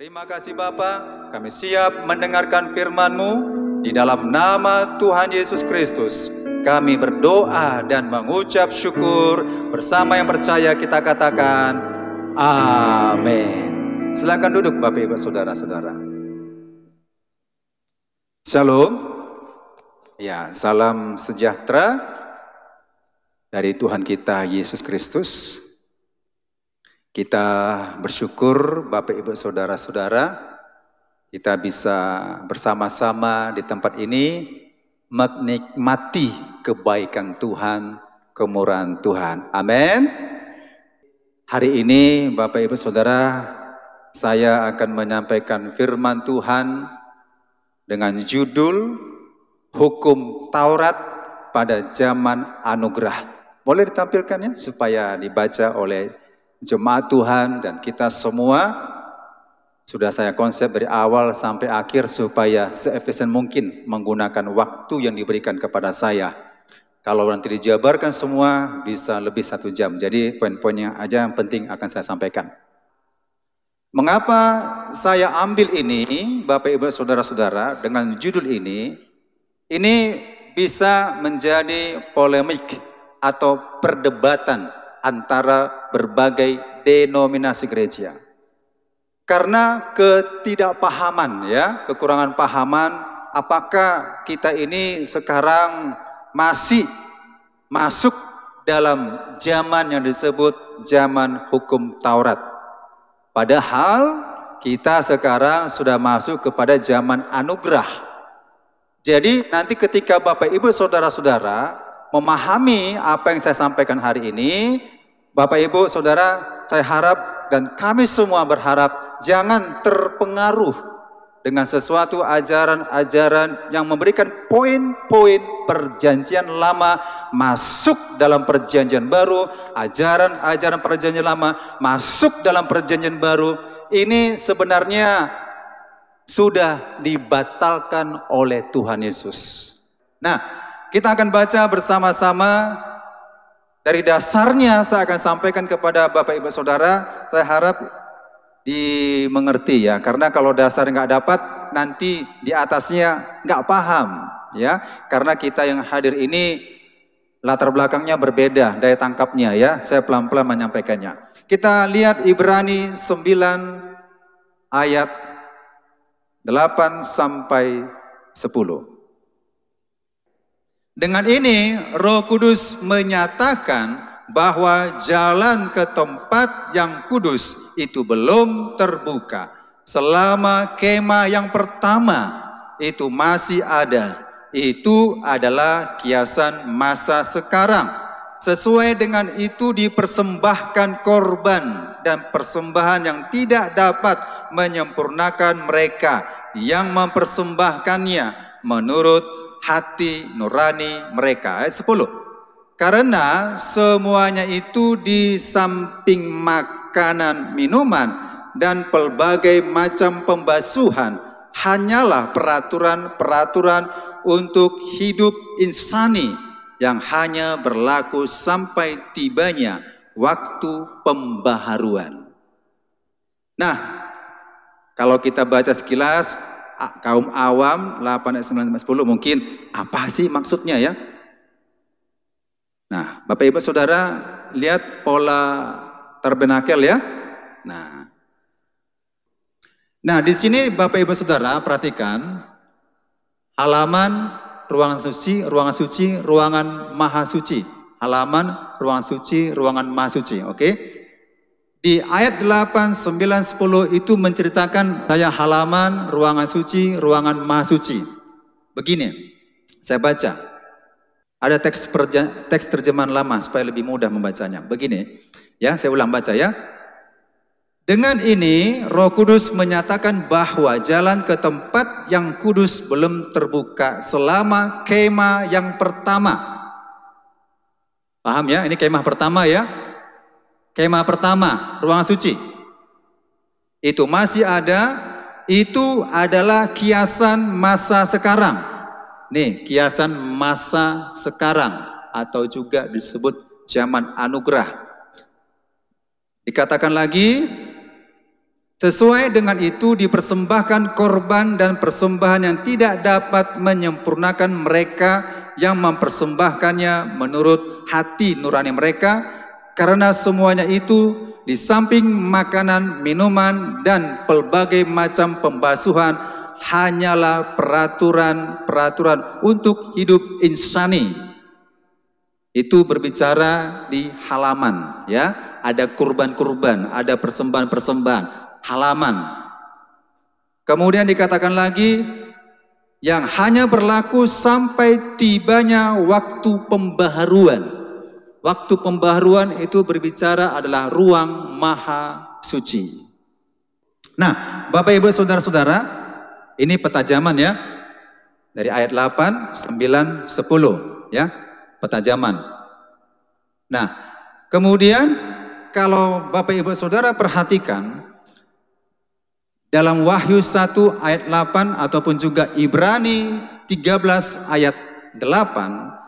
Terima kasih Bapa, kami siap mendengarkan firman-Mu. Di dalam nama Tuhan Yesus Kristus, kami berdoa dan mengucap syukur. Bersama yang percaya kita katakan, amin. Silakan duduk Bapak Ibu Saudara-saudara. Shalom. Ya, salam sejahtera dari Tuhan kita Yesus Kristus. Kita bersyukur Bapak Ibu Saudara-saudara, kita bisa bersama-sama di tempat ini menikmati kebaikan Tuhan, kemurahan Tuhan. Amin. Hari ini Bapak Ibu Saudara, saya akan menyampaikan firman Tuhan dengan judul Hukum Taurat pada Zaman Anugerah. Boleh ditampilkan ya supaya dibaca oleh jemaat Tuhan dan kita semua. Sudah saya konsep dari awal sampai akhir supaya seefisien mungkin menggunakan waktu yang diberikan kepada saya. Kalau nanti dijabarkan semua bisa lebih 1 jam. Jadi poin-poinnya aja yang penting akan saya sampaikan. Mengapa saya ambil ini Bapak Ibu Saudara-saudara dengan judul ini bisa menjadi polemik atau perdebatan antara berbagai denominasi gereja. Karena ketidakpahaman ya, kekurangan pahaman apakah kita ini sekarang masih masuk dalam zaman yang disebut zaman hukum Taurat. Padahal kita sekarang sudah masuk kepada zaman anugerah. Jadi nanti ketika Bapak Ibu Saudara-saudara memahami apa yang saya sampaikan hari ini, Bapak Ibu Saudara, saya harap dan kami semua berharap jangan terpengaruh dengan sesuatu ajaran-ajaran yang memberikan poin-poin perjanjian lama masuk dalam perjanjian baru, ajaran-ajaran perjanjian lama masuk dalam perjanjian baru. Ini sebenarnya sudah dibatalkan oleh Tuhan Yesus. Nah, kita akan baca bersama-sama. Dari dasarnya saya akan sampaikan kepada Bapak Ibu Saudara. Saya harap dimengerti ya. Karena kalau dasar nggak dapat, nanti di atasnya nggak paham ya. Karena kita yang hadir ini latar belakangnya berbeda, daya tangkapnya ya. Saya pelan-pelan menyampaikannya. Kita lihat Ibrani 9 ayat 8 sampai 10. Dengan ini Roh Kudus menyatakan bahwa jalan ke tempat yang kudus itu belum terbuka selama kemah yang pertama itu masih ada. Itu adalah kiasan masa sekarang. Sesuai dengan itu dipersembahkan korban dan persembahan yang tidak dapat menyempurnakan mereka yang mempersembahkannya menurut hati nurani mereka. Ayat 10. Karena semuanya itu di samping makanan, minuman, dan pelbagai macam pembasuhan hanyalah peraturan-peraturan untuk hidup insani yang hanya berlaku sampai tibanya waktu pembaharuan. Nah, kalau kita baca sekilas, kaum awam 8 ayat 9 sampai 10 mungkin apa sih maksudnya ya? Nah, Bapak Ibu Saudara lihat pola tabernakel ya. Nah di sini Bapak Ibu Saudara perhatikan halaman ruangan suci, ruangan maha suci. Halaman ruangan suci, ruangan maha suci. Oke? Di ayat 8, 9, 10 itu menceritakan saya halaman, ruangan suci, ruangan maha suci. Begini, saya baca. Ada teks terjemahan lama supaya lebih mudah membacanya. Begini, ya saya ulang baca ya. Dengan ini Roh Kudus menyatakan bahwa jalan ke tempat yang kudus belum terbuka selama kemah yang pertama. Paham ya? Ini kemah pertama ya. Kemah pertama, ruangan suci. Itu masih ada, itu adalah kiasan masa sekarang. Nih, kiasan masa sekarang atau juga disebut zaman anugerah. Dikatakan lagi, Sesuai dengan itu dipersembahkan korban dan persembahan yang tidak dapat menyempurnakan mereka yang mempersembahkannya menurut hati nurani mereka, karena semuanya itu di samping makanan, minuman, dan pelbagai macam pembasuhan hanyalah peraturan-peraturan untuk hidup insani. Itu berbicara di halaman, ya. Ada kurban-kurban, ada persembahan-persembahan, halaman. Kemudian dikatakan lagi, yang hanya berlaku sampai tibanya waktu pembaharuan. Waktu pembaharuan itu berbicara adalah ruang maha suci. Nah, Bapak Ibu Saudara-saudara, ini petajaman ya. Dari ayat 8, 9, 10 ya, petajaman. Nah, kemudian kalau Bapak Ibu Saudara perhatikan dalam Wahyu 1 ayat 8 ataupun juga Ibrani 13 ayat 8,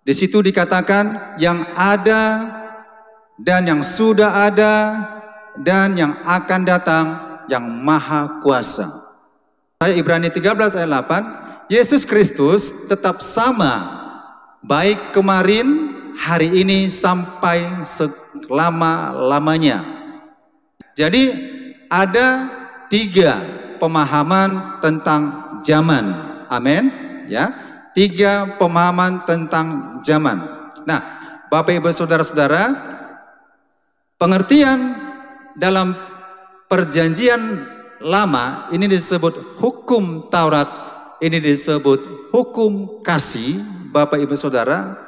di situ dikatakan yang ada dan yang sudah ada dan yang akan datang yang maha kuasa. Ibrani 13 ayat 8, Yesus Kristus tetap sama baik kemarin, hari ini sampai selama-lamanya. Jadi ada 3 pemahaman tentang zaman. Amin, ya. 3 pemahaman tentang zaman. Nah, Bapak Ibu Saudara-saudara, pengertian dalam perjanjian lama ini disebut hukum Taurat, ini disebut hukum kasih. Bapak Ibu Saudara,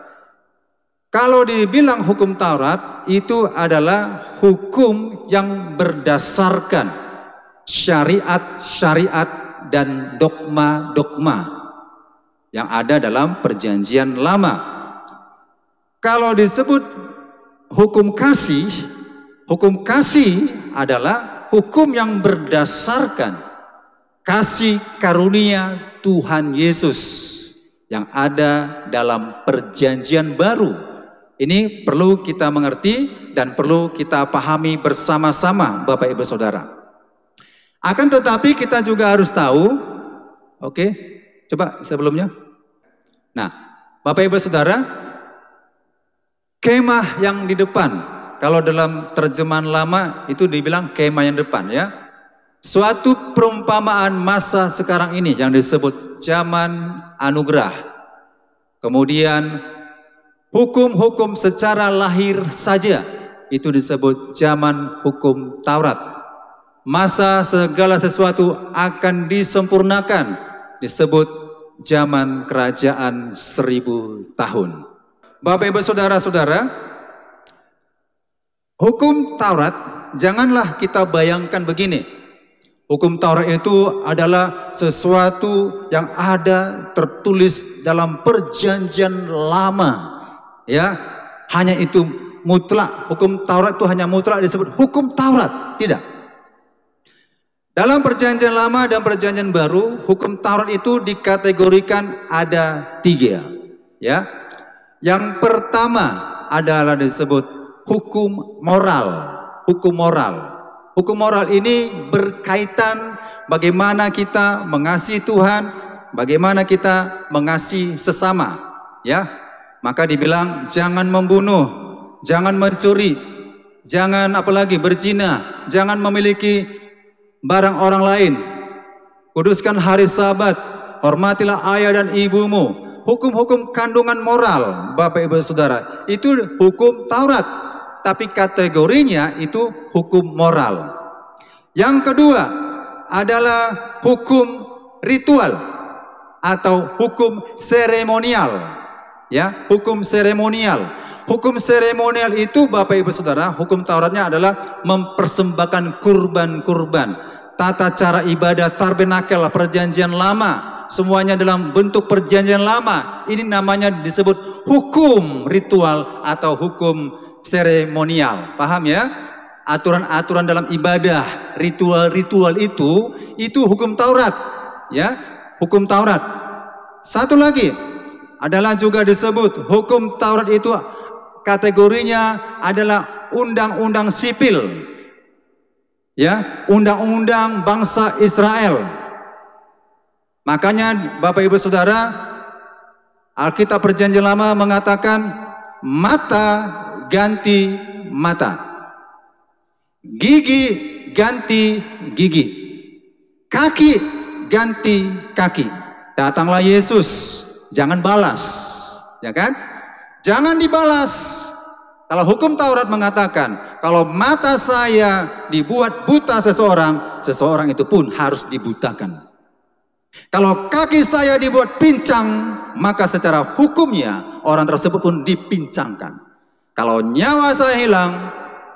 kalau dibilang hukum Taurat itu adalah hukum yang berdasarkan syariat-syariat dan dogma-dogma yang ada dalam perjanjian lama. Kalau disebut hukum kasih adalah hukum yang berdasarkan kasih karunia Tuhan Yesus yang ada dalam perjanjian baru. Ini perlu kita mengerti dan perlu kita pahami bersama-sama Bapak Ibu Saudara. Akan tetapi kita juga harus tahu, oke, coba sebelumnya. Nah, Bapak Ibu Saudara, kemah yang di depan, kalau dalam terjemahan lama itu dibilang kemah yang depan ya. Suatu perumpamaan masa sekarang ini yang disebut zaman anugerah. Kemudian hukum-hukum secara lahir saja itu disebut zaman hukum Taurat. Masa segala sesuatu akan disempurnakan disebut zaman kerajaan 1000 tahun. Bapak Ibu Saudara-saudara, hukum Taurat janganlah kita bayangkan begini. Hukum Taurat itu adalah sesuatu yang ada tertulis dalam perjanjian lama. Ya, hanya itu mutlak. Hukum Taurat itu hanya mutlak disebut hukum Taurat, tidak. Dalam perjanjian lama dan perjanjian baru, hukum Taurat itu dikategorikan ada 3. Ya, yang pertama adalah disebut hukum moral. Hukum moral. Hukum moral ini berkaitan bagaimana kita mengasihi Tuhan, bagaimana kita mengasihi sesama. Ya, maka dibilang jangan membunuh, jangan mencuri, jangan apalagi berzina, jangan memiliki barang orang lain, kuduskan hari Sabat, hormatilah ayah dan ibumu. Hukum-hukum kandungan moral, Bapak Ibu Saudara, itu hukum Taurat, tapi kategorinya itu hukum moral. Yang kedua adalah hukum ritual atau hukum seremonial. Ya, hukum seremonial. Hukum seremonial itu Bapak Ibu Saudara, hukum Tauratnya adalah mempersembahkan kurban-kurban. Tata cara ibadah tabernakel perjanjian lama, semuanya dalam bentuk perjanjian lama. Ini namanya disebut hukum ritual atau hukum seremonial. Paham ya? Aturan-aturan dalam ibadah, ritual-ritual itu hukum Taurat. Ya, hukum Taurat. Satu lagi adalah juga disebut hukum Taurat itu kategorinya adalah undang-undang sipil. Ya, undang-undang bangsa Israel. Makanya Bapak Ibu Saudara, Alkitab Perjanjian Lama mengatakan mata ganti mata, gigi ganti gigi, kaki ganti kaki. Datanglah Yesus, jangan balas, ya kan? Jangan dibalas. Kalau hukum Taurat mengatakan, kalau mata saya dibuat buta seseorang, seseorang itu pun harus dibutakan. Kalau kaki saya dibuat pincang, maka secara hukumnya orang tersebut pun dipincangkan. Kalau nyawa saya hilang,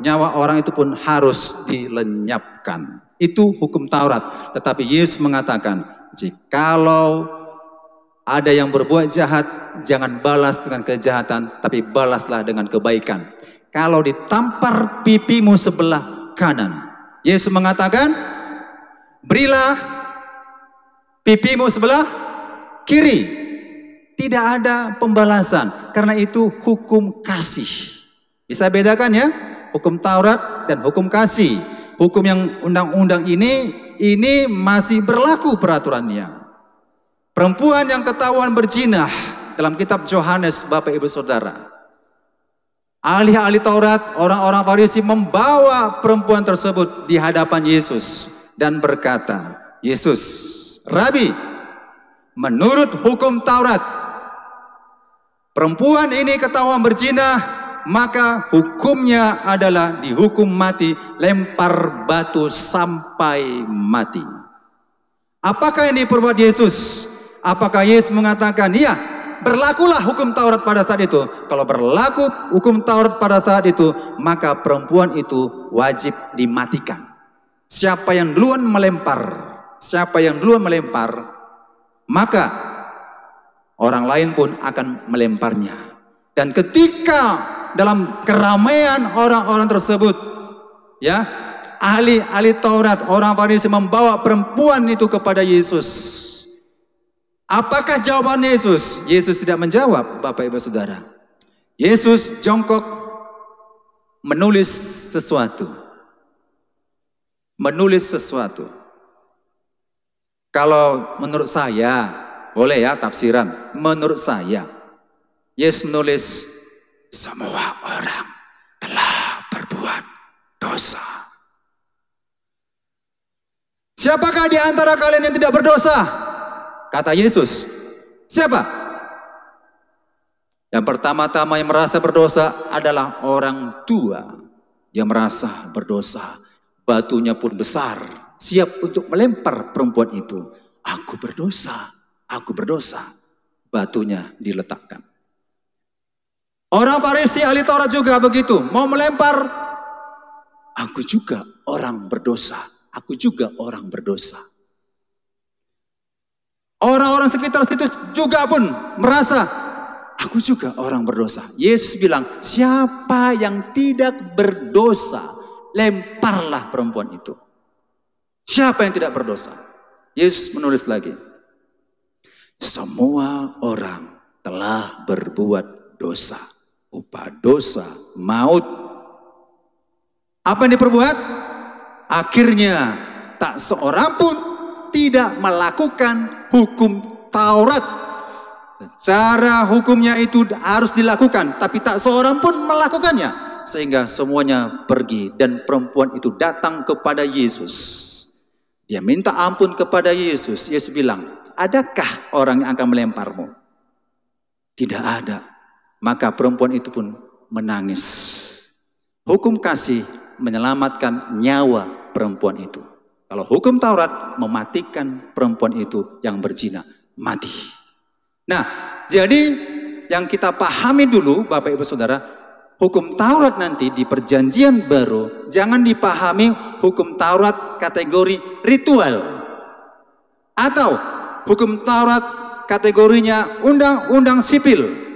nyawa orang itu pun harus dilenyapkan. Itu hukum Taurat. Tetapi Yesus mengatakan, jikalau ada yang berbuat jahat, jangan balas dengan kejahatan, tapi balaslah dengan kebaikan. Kalau ditampar pipimu sebelah kanan, Yesus mengatakan, berilah pipimu sebelah kiri. Tidak ada pembalasan, karena itu hukum kasih. Bisa bedakan ya, hukum Taurat dan hukum kasih. Hukum yang undang-undang ini masih berlaku peraturannya. Perempuan yang ketahuan berzina dalam kitab Yohanes, Bapak Ibu Saudara, ahli-ahli Taurat, orang-orang Farisi membawa perempuan tersebut di hadapan Yesus dan berkata, Yesus, Rabi, menurut hukum Taurat, perempuan ini ketahuan berzina, maka hukumnya adalah dihukum mati, lempar batu sampai mati. Apakah yang diperbuat Yesus? Apakah Yesus mengatakan, iya, berlakulah hukum Taurat pada saat itu? Kalau berlaku hukum Taurat pada saat itu, maka perempuan itu wajib dimatikan. Siapa yang duluan melempar, maka orang lain pun akan melemparnya. Dan ketika dalam keramaian orang-orang tersebut, ya, ahli-ahli Taurat, orang Farisi membawa perempuan itu kepada Yesus. Apakah jawaban Yesus? Yesus tidak menjawab, Bapak Ibu Saudara. Yesus jongkok menulis sesuatu. Kalau menurut saya, boleh ya tafsiran. Menurut saya, Yesus menulis, semua orang telah berbuat dosa. Siapakah di antara kalian yang tidak berdosa? Kata Yesus, siapa? Yang pertama-tama yang merasa berdosa adalah orang tua yang merasa berdosa. Batunya pun besar, siap untuk melempar perempuan itu. Aku berdosa, aku berdosa. Batunya diletakkan. Orang Farisi ahli Taurat juga begitu, mau melempar. Aku juga orang berdosa, aku juga orang berdosa. Orang-orang sekitar situ juga pun merasa, aku juga orang berdosa. Yesus bilang, siapa yang tidak berdosa, lemparlah perempuan itu. Siapa yang tidak berdosa? Yesus menulis lagi, semua orang telah berbuat dosa. Upah dosa, maut. Apa yang diperbuat? Akhirnya tak seorang pun tidak melakukan hukum Taurat. Secara hukumnya itu harus dilakukan, tapi tak seorang pun melakukannya. Sehingga semuanya pergi dan perempuan itu datang kepada Yesus. Dia minta ampun kepada Yesus. Yesus bilang, adakah orang yang akan melemparmu? Tidak ada. Maka perempuan itu pun menangis. Hukum kasih menyelamatkan nyawa perempuan itu. Kalau hukum Taurat mematikan perempuan itu yang berzina, mati. Nah, jadi yang kita pahami dulu Bapak Ibu Saudara, hukum Taurat nanti di Perjanjian Baru jangan dipahami hukum Taurat kategori ritual atau hukum Taurat kategorinya undang-undang sipil.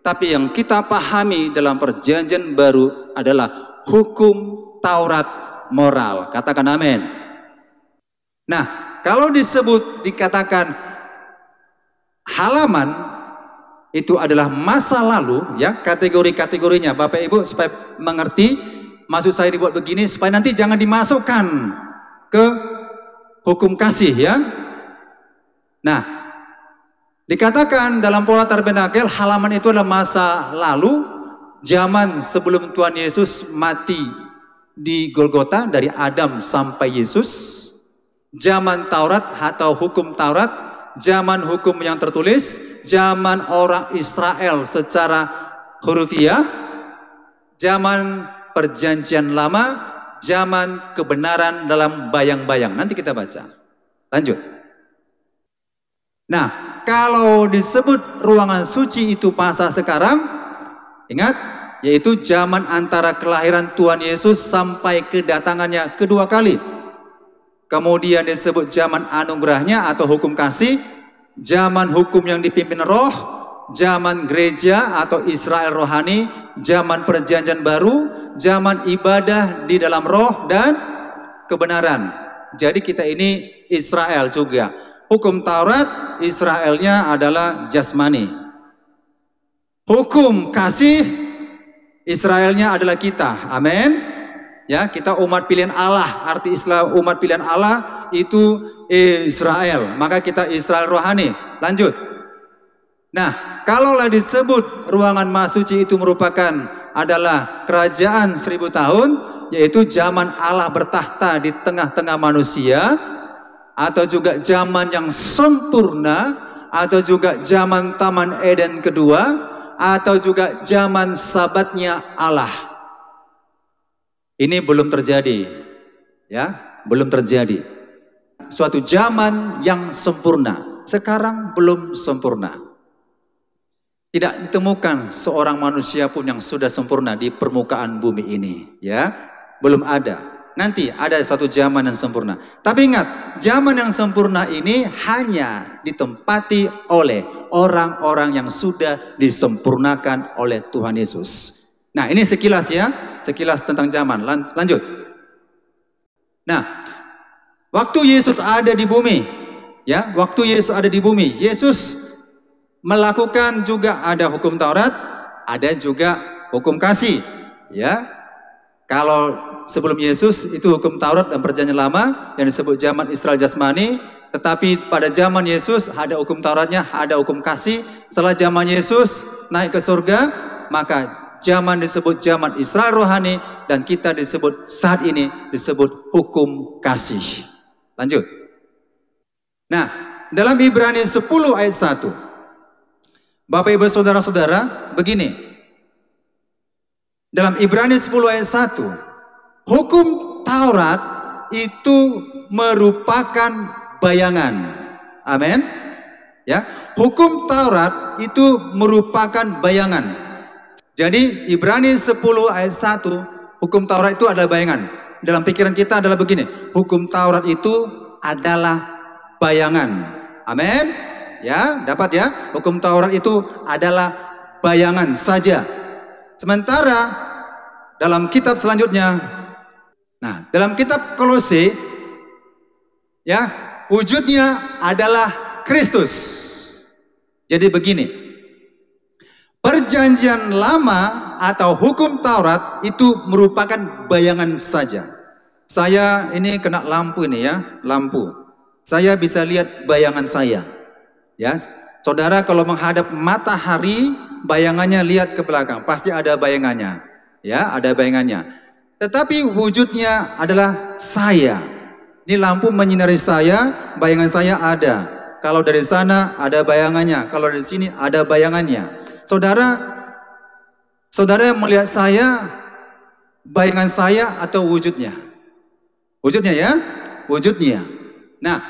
Tapi yang kita pahami dalam Perjanjian Baru adalah hukum Taurat moral. Katakan amin. Nah, kalau dikatakan halaman itu adalah masa lalu, ya, kategori-kategorinya Bapak Ibu supaya mengerti, maksud saya dibuat begini supaya nanti jangan dimasukkan ke hukum kasih ya. Nah, dikatakan dalam pola tabernakel halaman itu adalah masa lalu, zaman sebelum Tuhan Yesus mati di Golgota dari Adam sampai Yesus. Zaman Taurat atau hukum Taurat, zaman hukum yang tertulis, zaman orang Israel secara hurufiah, zaman perjanjian lama, zaman kebenaran dalam bayang-bayang. Nanti kita baca. Lanjut. Nah, kalau disebut ruangan suci itu masa sekarang, ingat, yaitu zaman antara kelahiran Tuhan Yesus sampai kedatangannya kedua kali. Kemudian disebut zaman anugerahnya atau hukum kasih, zaman hukum yang dipimpin roh, zaman gereja atau Israel rohani, zaman perjanjian baru, zaman ibadah di dalam roh dan kebenaran. Jadi kita ini Israel juga. Hukum Taurat, Israelnya adalah jasmani. Hukum kasih, Israelnya adalah kita. Amin. Ya, kita umat pilihan Allah. Arti Islam umat pilihan Allah itu Israel. Maka kita Israel rohani. Lanjut. Nah, kalaulah disebut ruangan Maha Suci itu merupakan adalah kerajaan 1000 tahun, yaitu zaman Allah bertahta di tengah-tengah manusia, atau juga zaman yang sempurna, atau juga zaman Taman Eden kedua, atau juga zaman sabatnya Allah. Ini belum terjadi, ya, belum terjadi. Suatu zaman yang sempurna, sekarang belum sempurna. Tidak ditemukan seorang manusia pun yang sudah sempurna di permukaan bumi ini, ya, belum ada. Nanti ada suatu zaman yang sempurna. Tapi ingat, zaman yang sempurna ini hanya ditempati oleh orang-orang yang sudah disempurnakan oleh Tuhan Yesus. Nah, ini sekilas ya, sekilas tentang zaman. Lanjut. Nah, waktu Yesus ada di bumi, ya, waktu Yesus ada di bumi, Yesus melakukan juga ada hukum Taurat, ada juga hukum kasih, ya. Kalau sebelum Yesus itu hukum Taurat dan perjanjian lama yang disebut zaman Israel jasmani, tetapi pada zaman Yesus ada hukum Tauratnya, ada hukum kasih. Setelah zaman Yesus naik ke surga, maka zaman disebut zaman Israel rohani, dan kita disebut saat ini disebut hukum kasih. Lanjut. Nah, dalam Ibrani 10 ayat 1, Bapak Ibu Saudara-saudara, begini. Dalam Ibrani 10 ayat 1, hukum Taurat itu merupakan bayangan. Amin. Ya, hukum Taurat itu merupakan bayangan. Jadi Ibrani 10 ayat 1, hukum Taurat itu adalah bayangan. Dalam pikiran kita adalah begini, hukum Taurat itu adalah bayangan. Amin. Ya, dapat ya. Hukum Taurat itu adalah bayangan saja. Sementara dalam kitab selanjutnya, nah, dalam kitab Kolose, ya, wujudnya adalah Kristus. Jadi begini, perjanjian lama atau hukum Taurat itu merupakan bayangan saja. Saya ini kena lampu ini ya, lampu. Saya bisa lihat bayangan saya. Ya, saudara kalau menghadap matahari, bayangannya lihat ke belakang, pasti ada bayangannya. Ya, ada bayangannya. Tetapi wujudnya adalah saya. Ini lampu menyinari saya, bayangan saya ada. Kalau dari sana ada bayangannya, kalau dari sini ada bayangannya. Saudara melihat saya, bayangan saya atau wujudnya? Wujudnya ya, wujudnya. Nah,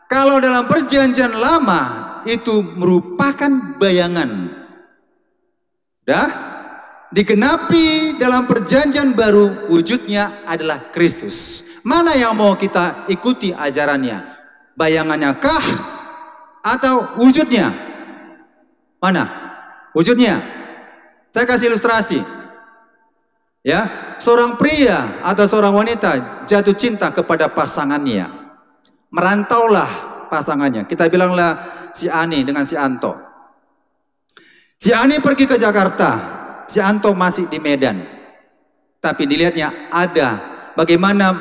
kalau dalam perjanjian lama itu merupakan bayangan. Dah, digenapi dalam perjanjian baru, wujudnya adalah Kristus. Mana yang mau kita ikuti ajarannya? Bayangannya kah atau wujudnya? Mana? Wujudnya. Saya kasih ilustrasi. Ya, seorang pria atau seorang wanita jatuh cinta kepada pasangannya. Merantaulah pasangannya. Kita bilanglah si Ani dengan si Anto. Si Ani pergi ke Jakarta, si Anto masih di Medan. Tapi dilihatnya ada bagaimana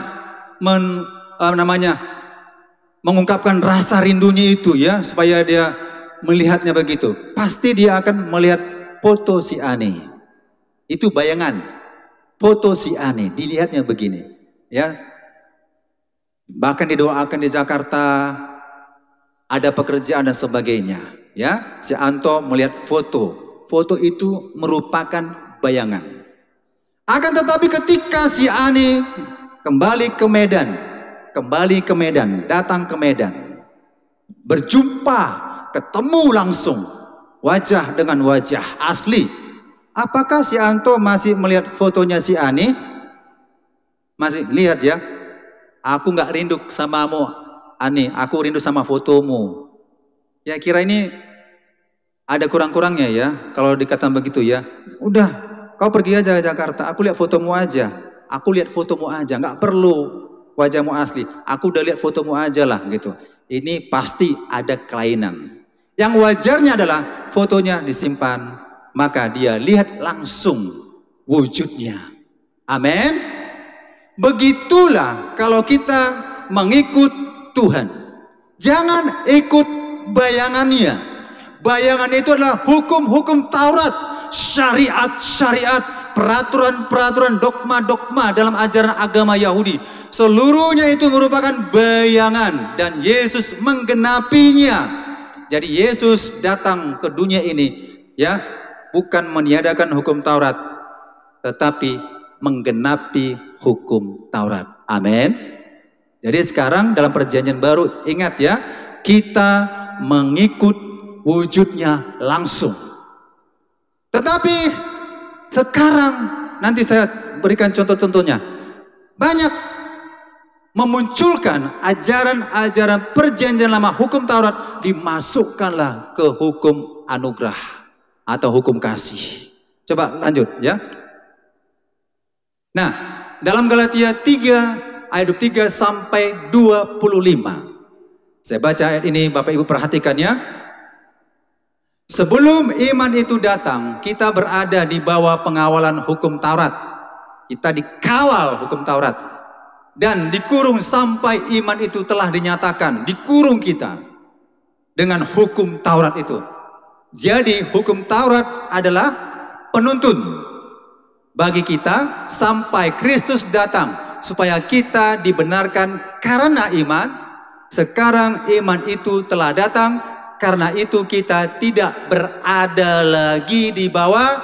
mengungkapkan rasa rindunya itu ya, supaya dia melihatnya begitu. Pasti dia akan melihat foto si Ani. Itu bayangan foto si Ani, dilihatnya begini ya. Bahkan didoakan di Jakarta, ada pekerjaan dan sebagainya ya. Si Anto melihat foto itu merupakan bayangan. Akan tetapi ketika si Ani kembali ke Medan, datang ke Medan, berjumpa, ketemu langsung wajah dengan wajah asli. Apakah si Anto masih melihat fotonya si Ani? Masih lihat ya. Aku nggak rindu samamu, Ani. Aku rindu sama fotomu. Ya kira ini ada kurang-kurangnya ya. Kalau dikatakan begitu ya. Udah, kau pergi aja ke Jakarta. Aku lihat fotomu aja. Nggak perlu wajahmu asli. Aku udah lihat fotomu aja lah gitu. Ini pasti ada kelainan. Yang wajarnya adalah fotonya disimpan, maka dia lihat langsung wujudnya. Amin. Begitulah kalau kita mengikut Tuhan. Jangan ikut bayangannya. Bayangan itu adalah hukum-hukum Taurat, syariat-syariat, peraturan-peraturan, dogma-dogma dalam ajaran agama Yahudi. Seluruhnya itu merupakan bayangan dan Yesus menggenapinya. Jadi Yesus datang ke dunia ini ya, bukan meniadakan hukum Taurat, tetapi menggenapi hukum Taurat. Amin. Jadi sekarang dalam perjanjian baru, ingat ya, kita mengikut wujudnya langsung. Tetapi sekarang, nanti saya berikan contoh-contohnya, banyak memunculkan ajaran-ajaran perjanjian lama, hukum Taurat, dimasukkanlah ke hukum anugerah atau hukum kasih. Coba lanjut ya. Nah, dalam Galatia 3 ayat 23 sampai 25. Saya baca ayat ini, Bapak Ibu perhatikan ya. Sebelum iman itu datang, kita berada di bawah pengawalan hukum Taurat. Kita dikawal hukum Taurat dan dikurung sampai iman itu telah dinyatakan. Dikurung kita dengan hukum Taurat itu. Jadi hukum Taurat adalah penuntun bagi kita sampai Kristus datang, supaya kita dibenarkan karena iman. Sekarang iman itu telah datang, karena itu kita tidak berada lagi di bawah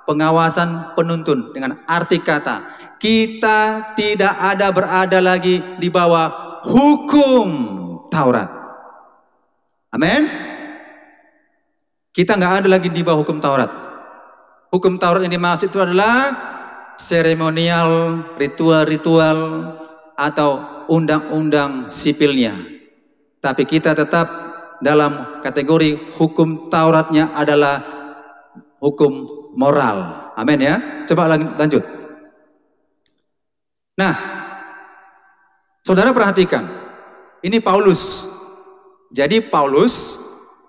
pengawasan penuntun. Dengan arti kata, kita tidak berada lagi di bawah hukum Taurat. Amin. Kita nggak ada lagi di bawah hukum Taurat. Hukum Taurat yang dimaksud itu adalah seremonial, ritual-ritual, atau undang-undang sipilnya. Tapi kita tetap dalam kategori hukum Tauratnya adalah hukum moral. Amin ya. Coba lanjut. Nah, saudara perhatikan. Ini Paulus. Jadi Paulus,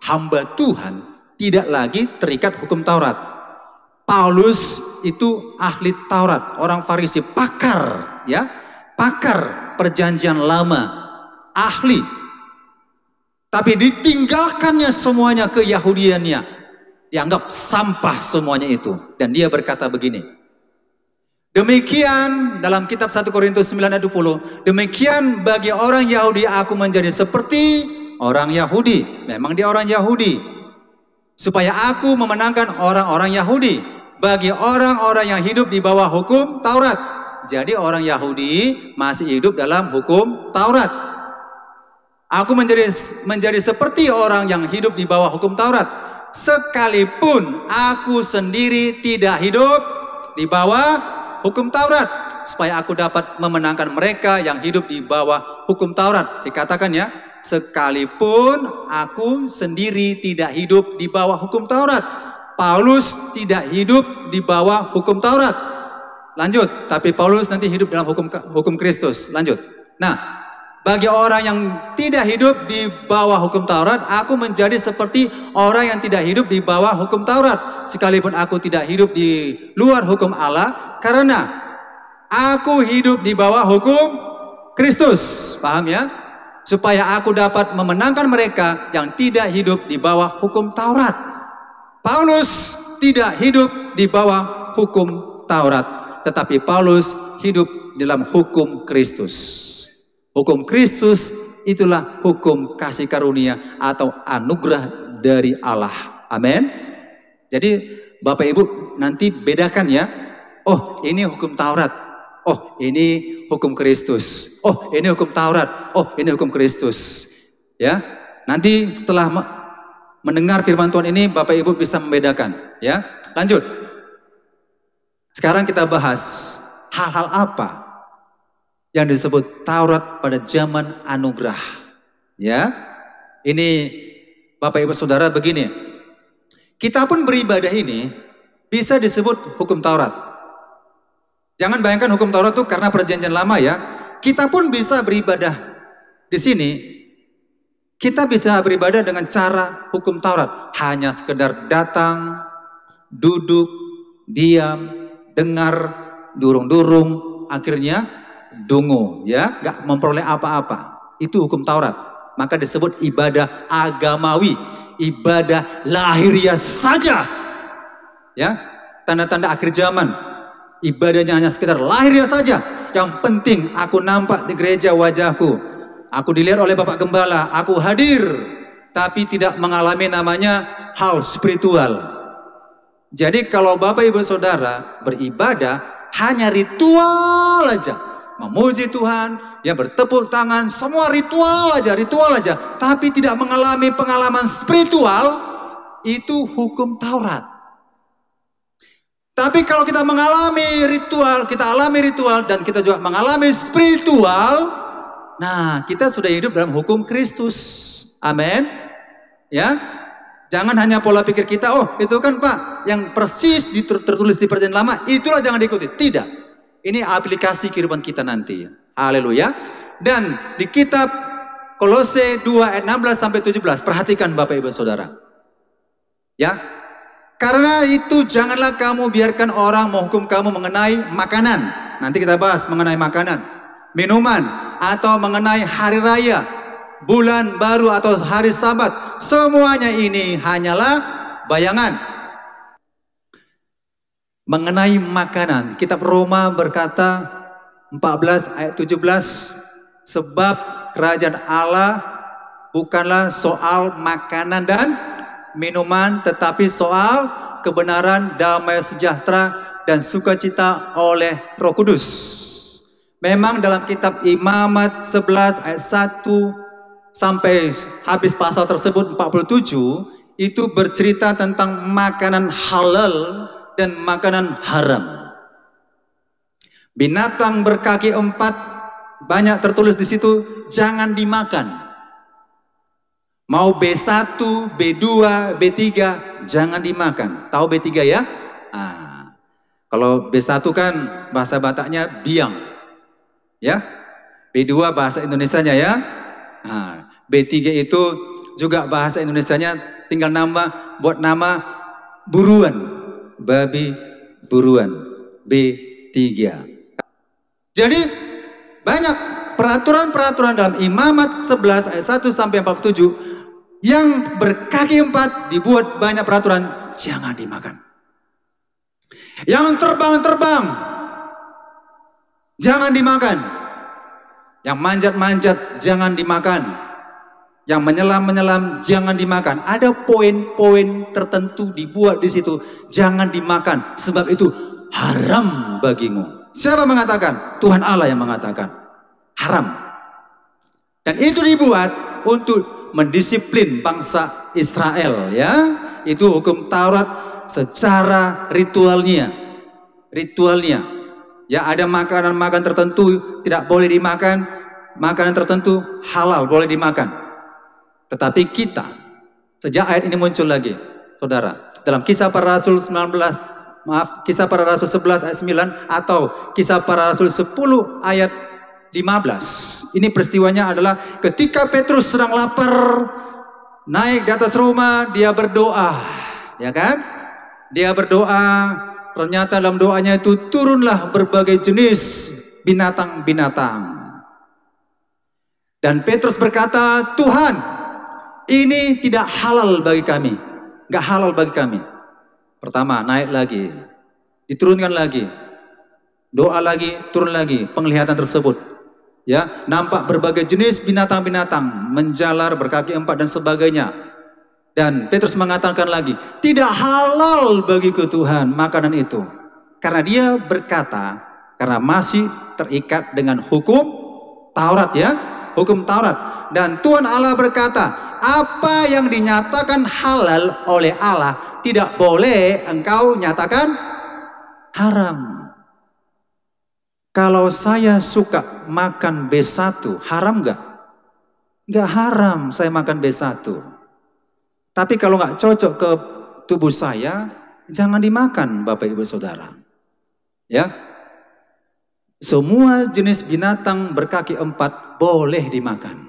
hamba Tuhan, tidak lagi terikat hukum Taurat. Paulus itu ahli Taurat, orang Farisi, pakar ya, pakar perjanjian lama, ahli. Tapi ditinggalkannya semuanya ke Yahudiannya, dianggap sampah semuanya itu. Dan dia berkata begini, demikian dalam kitab 1 Korintus 9 ayat 20, demikian bagi orang Yahudi aku menjadi seperti orang Yahudi. Memang dia orang Yahudi, supaya aku memenangkan orang-orang Yahudi. Bagi orang-orang yang hidup di bawah hukum Taurat. Jadi orang Yahudi masih hidup dalam hukum Taurat. Aku menjadi seperti orang yang hidup di bawah hukum Taurat, sekalipun aku sendiri tidak hidup di bawah hukum Taurat, supaya aku dapat memenangkan mereka yang hidup di bawah hukum Taurat. Dikatakan ya, sekalipun aku sendiri tidak hidup di bawah hukum Taurat. Paulus tidak hidup di bawah hukum Taurat. Lanjut, tapi Paulus nanti hidup dalam hukum Kristus. Lanjut. Nah, bagi orang yang tidak hidup di bawah hukum Taurat, aku menjadi seperti orang yang tidak hidup di bawah hukum Taurat. Sekalipun aku tidak hidup di luar hukum Allah, karena Aku hidup di bawah hukum Kristus. Paham ya? Supaya aku dapat memenangkan mereka yang tidak hidup di bawah hukum Taurat. Paulus tidak hidup di bawah hukum Taurat, tetapi Paulus hidup dalam hukum Kristus. Hukum Kristus itulah hukum kasih karunia atau anugerah dari Allah. Amin. Jadi Bapak Ibu nanti bedakan ya. Oh, ini hukum Taurat. Oh, ini hukum Kristus. Oh, ini hukum Taurat. Oh, ini hukum Kristus. Ya. Nanti setelah mendengar firman Tuhan ini Bapak Ibu bisa membedakan, ya. Lanjut. Sekarang kita bahas hal-hal apa yang disebut Taurat pada zaman anugerah. Ya. Ini Bapak Ibu Saudara begini. Kita pun beribadah ini bisa disebut hukum Taurat. Jangan bayangkan hukum Taurat itu karena perjanjian lama ya. Kita pun bisa beribadah di sini. Kita bisa beribadah dengan cara hukum Taurat. Hanya sekedar datang, duduk, diam, dengar, durung-durung, akhirnya dungu ya, nggak memperoleh apa-apa. Itu hukum Taurat. Maka disebut ibadah agamawi, ibadah lahiriah saja. Ya, tanda-tanda akhir zaman. Ibadahnya hanya sekedar lahiriah saja. Yang penting aku nampak di gereja wajahku. Aku dilihat oleh Bapak Gembala. Aku hadir. Tapi tidak mengalami namanya hal spiritual. Jadi kalau Bapak Ibu Saudara beribadah hanya ritual aja. Memuji Tuhan. Ya bertepuk tangan. Semua ritual aja. Tapi tidak mengalami pengalaman spiritual. Itu hukum Taurat. Tapi kalau kita mengalami ritual, kita alami ritual dan kita juga mengalami spiritual, nah kita sudah hidup dalam hukum Kristus. Amin. Ya, jangan hanya pola pikir kita, oh itu kan Pak, yang persis tertulis di perjanjian lama, itulah jangan diikuti. Tidak. Ini aplikasi kehidupan kita nanti. Haleluya. Dan di kitab Kolose 2 ayat 16 sampai 17, perhatikan Bapak Ibu Saudara. Ya. Karena itu janganlah kamu biarkan orang menghukum kamu mengenai makanan. Nanti kita bahas mengenai makanan, minuman, atau mengenai hari raya, bulan baru atau hari Sabat. Semuanya ini hanyalah bayangan. Mengenai makanan, kitab Roma berkata 14 ayat 17, sebab kerajaan Allah bukanlah soal makanan dan minuman, tetapi soal kebenaran, damai sejahtera, dan sukacita oleh Roh Kudus. Memang dalam kitab Imamat 11 ayat 1 sampai habis pasal tersebut 47, itu bercerita tentang makanan halal dan makanan haram. Binatang berkaki 4 banyak tertulis di situ, jangan dimakan. Mau B1, B2, B3, jangan dimakan. Tahu B3 ya? Nah, kalau B1 kan bahasa Bataknya biang. Ya. B2 bahasa Indonesianya ya. Nah, B3 itu juga bahasa Indonesianya tinggal buat nama buruan. Babi buruan. B3. Jadi banyak peraturan-peraturan dalam Imamat 11 ayat 1 sampai 47 yang berkaki 4 dibuat banyak peraturan, jangan dimakan. Yang terbang-terbang jangan dimakan. Yang manjat-manjat jangan dimakan. Yang menyelam-menyelam jangan dimakan. Ada poin-poin tertentu dibuat di situ, jangan dimakan sebab itu haram bagimu. Siapa mengatakan? Tuhan Allah yang mengatakan. Haram. Dan itu dibuat untuk mendisiplin bangsa Israel ya. Itu hukum Taurat secara ritualnya. Ya, ada makanan-makanan tertentu tidak boleh dimakan, makanan tertentu halal boleh dimakan. Tetapi kita sejak ayat ini muncul lagi, Saudara, dalam Kisah Para Rasul 11 ayat 9 atau Kisah Para Rasul 10 ayat 15. Ini peristiwanya adalah ketika Petrus sedang lapar, naik di atas rumah, dia berdoa, ya kan? Dia berdoa, ternyata dalam doanya itu turunlah berbagai jenis binatang-binatang. Dan Petrus berkata, Tuhan, ini tidak halal bagi kami. Nggak halal bagi kami. Pertama, naik lagi. Diturunkan lagi. Doa lagi, turun lagi. Penglihatan tersebut. Ya, nampak berbagai jenis binatang-binatang. Menjalar, berkaki 4 dan sebagainya. Dan Petrus mengatakan lagi, tidak halal bagiku Tuhan makanan itu. Karena dia berkata, karena masih terikat dengan hukum Taurat ya. Hukum Taurat. Dan Tuhan Allah berkata, apa yang dinyatakan halal oleh Allah tidak boleh engkau nyatakan haram. Kalau saya suka makan B1, haram nggak? Nggak haram saya makan B1. Tapi kalau nggak cocok ke tubuh saya, jangan dimakan Bapak Ibu Saudara. Ya. Semua jenis binatang berkaki 4 boleh dimakan.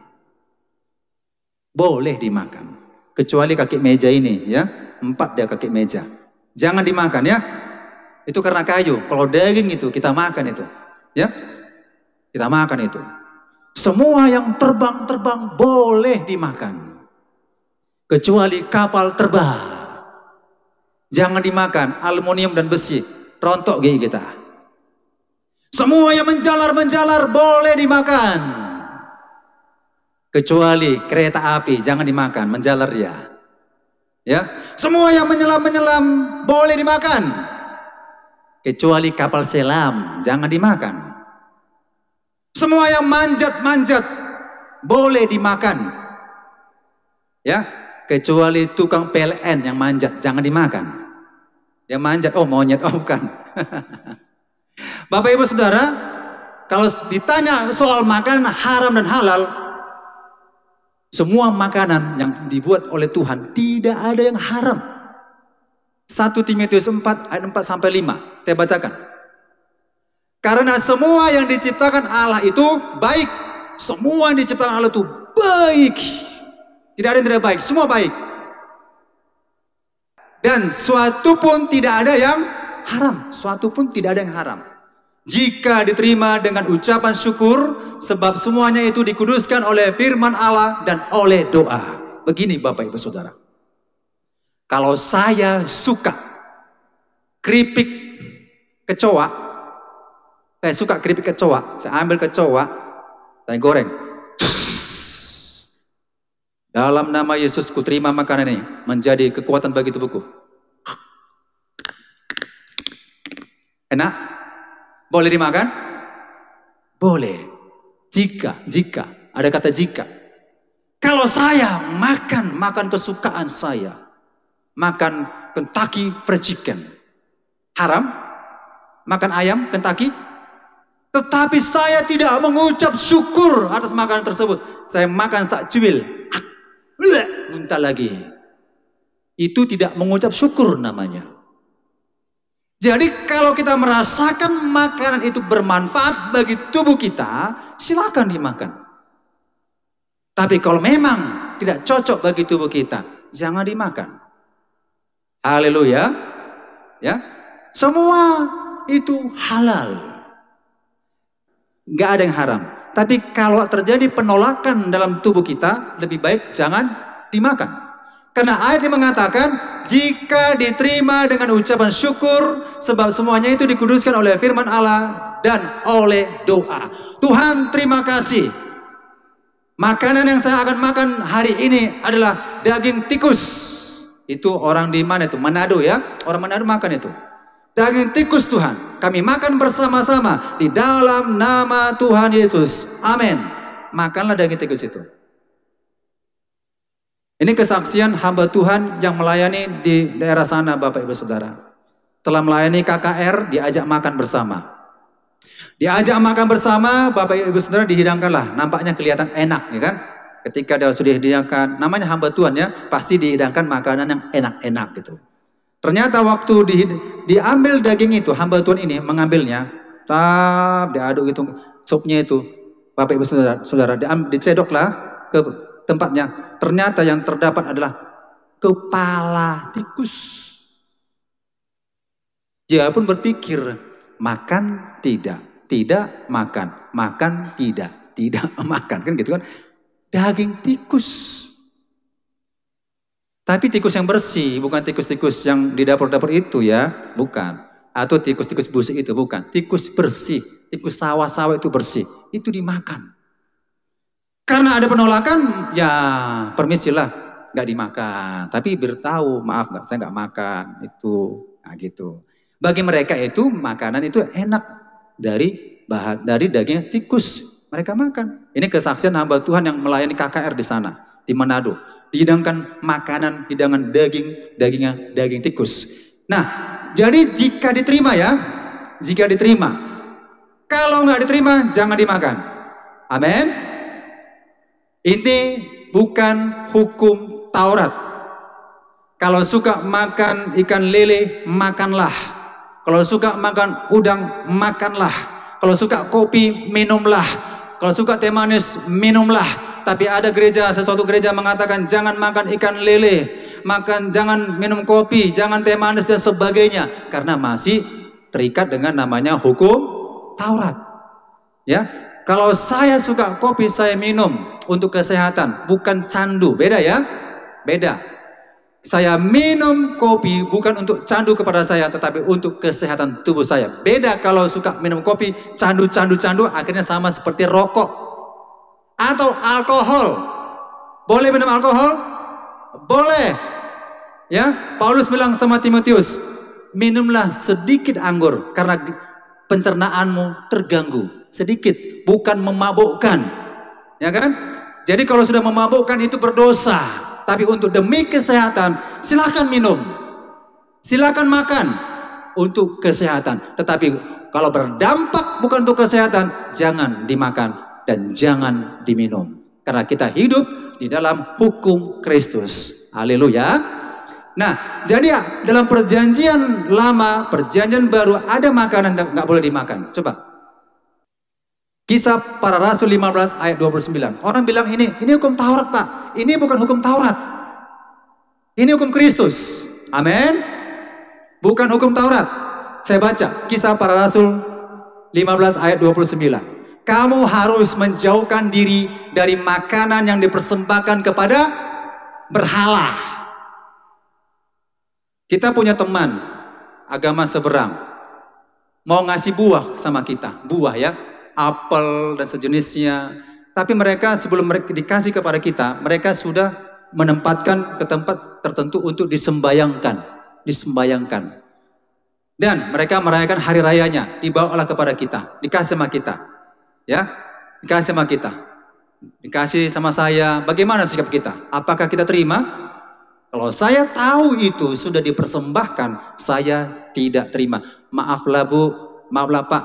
Boleh dimakan. Kecuali kaki meja ini ya. 4 dia kaki meja. Jangan dimakan ya. Itu karena kayu. Kalau daging itu kita makan itu. Ya. Kita makan itu. Semua yang terbang-terbang boleh dimakan. Kecuali kapal terbang. Jangan dimakan aluminium dan besi. Rontok gigi kita. Semua yang menjalar-menjalar boleh dimakan. Kecuali kereta api, jangan dimakan, menjalar ya. Ya. Semua yang menyelam-menyelam boleh dimakan. Kecuali kapal selam, jangan dimakan. Semua yang manjat-manjat boleh dimakan. Ya, kecuali tukang PLN yang manjat, jangan dimakan. Dia manjat, oh monyet, oh bukan. Bapak Ibu Saudara, kalau ditanya soal makanan haram dan halal, semua makanan yang dibuat oleh Tuhan tidak ada yang haram. 1 Timotius 4 ayat 4 sampai 5, saya bacakan. Karena semua yang diciptakan Allah itu baik. Semua yang diciptakan Allah itu baik. Tidak ada yang tidak baik, semua baik. Dan suatu pun tidak ada yang haram. Suatu pun tidak ada yang haram. Jika diterima dengan ucapan syukur, sebab semuanya itu dikuduskan oleh firman Allah dan oleh doa. Begini Bapak Ibu Saudara. Kalau saya suka keripik kecoa, saya suka keripik kecoa, saya ambil kecoa, saya goreng. Dalam nama Yesus kuterima makanan ini menjadi kekuatan bagi tubuhku. Enak? Boleh dimakan? Boleh. Jika, ada kata jika. Kalau saya makan kesukaan saya, makan Kentucky Fried Chicken, haram? Makan ayam Kentucky? Tetapi saya tidak mengucap syukur atas makanan tersebut. Saya makan sak cuil, muntah lagi. Itu tidak mengucap syukur namanya. Jadi kalau kita merasakan makanan itu bermanfaat bagi tubuh kita, silakan dimakan. Tapi kalau memang tidak cocok bagi tubuh kita, jangan dimakan. Haleluya. Ya. Semua itu halal. Nggak ada yang haram. Tapi kalau terjadi penolakan dalam tubuh kita, lebih baik jangan dimakan. Karena ayat ini mengatakan, jika diterima dengan ucapan syukur, sebab semuanya itu dikuduskan oleh firman Allah dan oleh doa. Tuhan terima kasih. Makanan yang saya akan makan hari ini adalah daging tikus. Itu orang di mana itu? Manado ya. Orang Manado makan itu. Daging tikus Tuhan. Kami makan bersama-sama di dalam nama Tuhan Yesus. Amin. Makanlah daging tikus itu. Ini kesaksian hamba Tuhan yang melayani di daerah sana Bapak Ibu Saudara. Setelah melayani KKR, diajak makan bersama. Diajak makan bersama, Bapak Ibu Saudara dihidangkanlah. Nampaknya kelihatan enak ya kan. Ketika dia sudah dihidangkan, namanya hamba Tuhan ya, pasti dihidangkan makanan yang enak-enak gitu. Ternyata waktu diambil daging itu, hamba Tuhan ini mengambilnya, diaduk gitu, supnya itu. Bapak Ibu Saudara, dicedoklah ke tempatnya. Ternyata yang terdapat adalah kepala tikus. Dia pun berpikir, makan tidak, tidak makan, makan tidak, tidak makan, kan gitu kan. Daging tikus. Tapi tikus yang bersih, bukan tikus-tikus yang di dapur-dapur itu ya, bukan. Atau tikus-tikus busuk itu, bukan. Tikus bersih, tikus sawah-sawah itu bersih, itu dimakan. Karena ada penolakan, ya permisilah, nggak dimakan. Tapi beritahu, maaf nggak, saya nggak makan itu, nah gitu. Bagi mereka itu makanan itu enak dari daging tikus, mereka makan. Ini kesaksian hamba Tuhan yang melayani KKR di sana, di Manado. Dihidangkan makanan, hidangan daging tikus. Nah, jadi jika diterima ya, jika diterima. Kalau nggak diterima, jangan dimakan. Amin. Ini bukan hukum Taurat. Kalau suka makan ikan lele, makanlah. Kalau suka makan udang, makanlah. Kalau suka kopi, minumlah. Kalau suka teh manis, minumlah. Tapi ada sesuatu gereja mengatakan jangan makan ikan lele, jangan minum kopi, jangan teh manis dan sebagainya, karena masih terikat dengan namanya hukum Taurat. Ya, kalau saya suka kopi saya minum untuk kesehatan, bukan candu, beda ya, beda. Saya minum kopi bukan untuk candu kepada saya, tetapi untuk kesehatan tubuh saya. Beda kalau suka minum kopi, candu, akhirnya sama seperti rokok. Atau alkohol. Boleh minum alkohol? Boleh. Ya, Paulus bilang sama Timotius, minumlah sedikit anggur karena pencernaanmu terganggu. Sedikit, bukan memabukkan. Ya kan? Jadi kalau sudah memabukkan itu berdosa. Tapi untuk demi kesehatan, silakan minum. Silakan makan untuk kesehatan. Tetapi kalau berdampak bukan untuk kesehatan, jangan dimakan dan jangan diminum. Karena kita hidup di dalam hukum Kristus. Haleluya. Nah, jadi dalam perjanjian lama, perjanjian baru ada makanan yang nggak boleh dimakan. Coba. Kisah Para Rasul 15 ayat 29. Orang bilang ini hukum Taurat, Pak. Ini bukan hukum Taurat. Ini hukum Kristus. Amin. Bukan hukum Taurat. Saya baca Kisah Para Rasul 15 ayat 29. Kamu harus menjauhkan diri dari makanan yang dipersembahkan kepada berhala. Kita punya teman agama seberang, mau ngasih buah sama kita, buah ya, apel dan sejenisnya. Tapi mereka sebelum mereka dikasih kepada kita, mereka sudah menempatkan ke tempat tertentu untuk disembayangkan. Dan mereka merayakan hari rayanya, dibawalah kepada kita, dikasih sama kita. Ya, dikasih sama kita, dikasih sama saya. Bagaimana sikap kita? Apakah kita terima? Kalau saya tahu itu sudah dipersembahkan, saya tidak terima. Maaflah Bu, maaflah Pak,